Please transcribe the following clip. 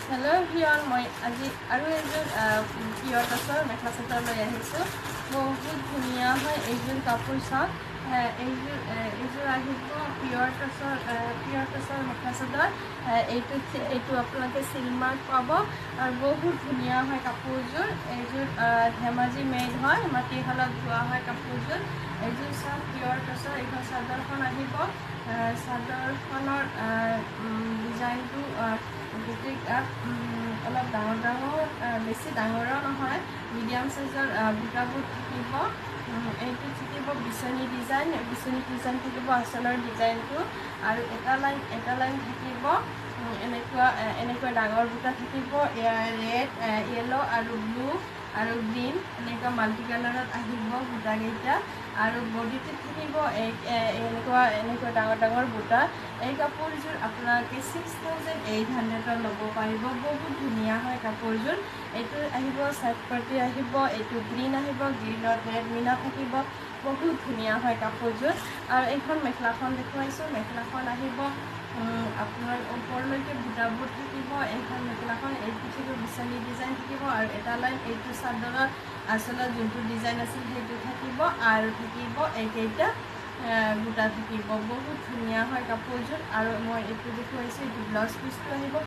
Hello' everyone, মই আজি আৰু এযোৰ পিয়ৰ টচৰ মেখেলা চাদৰ লৈ আহিছোঁ। বহুত ধুনীয়া হয় এইযোৰ কাপোৰ চাওক। এইযোৰ আহিব পিয়ৰ টচৰ মেখেলা চাদৰ। এইটো আপোনালোকে চিলমাৰ্ক পাব আৰু বহুত ধুনীয়া হয় কাপোৰযোৰ। এইযোৰ ধেমাজি মেড হয়, মাটিশালত ধোৱা হয় কাপোৰযোৰ। এইযোৰ চাওক পিয়ৰ টচৰ। এইখন চাদৰখন আহিব। চাদৰখনৰ ডিজাইনটো গোটেই অলপ ডাঙৰ বেছি ডাঙৰো নহয়, মিডিয়াম চাইজৰ বুটাবোৰ থাকিব। এইটো থাকিব বিচনী ডিজাইন থাকিব আঁচলৰ ডিজাইনটো, আৰু এটা লাইন থাকিব এনেকুৱা ডাঙৰ বুটা থাকিব। ৰেড, য়েল্ল' আৰু ব্লু আৰু গ্ৰীণ এনেকুৱা মাল্টি কালাৰত আহিব বুটাকেইটা, আৰু বডিটোত থাকিব এনেকুৱা ডাঙৰ বুটা। এই কাপোৰযোৰ আপোনালোকে 6,800 ল'ব পাৰিব। বহুত ধুনীয়া হয় কাপোৰযোৰ। এইটো আহিব চাইড পাৰ্টি আহিব, এইটো গ্ৰীণ আহিব, গ্ৰীণত ৰেড মিনা থাকিব। বহুত ধুনীয়া হয় কাপোৰযোৰ। আৰু এইখন মেখেলাখন দেখুৱাইছোঁ। মেখেলাখন আহিব আপোনাৰ ওপৰলৈকে বুটাবোৰ থাকিব। এইখন মেখেলাখন এইটো থাকিব বিচনী ডিজাইন থাকিব, আৰু এটা লাইন এইটো চাদৰৰ আচলত যোনটো ডিজাইন আছিল সেইটো থাকিব, আৰু থাকিব এইকেইটা বুটা থাকিব। বহুত ধুনীয়া হয় কাপোৰযোৰ। আৰু মই এইটো দেখুৱাইছোঁ, এইটো ব্লাউজ পিচটো আহিব।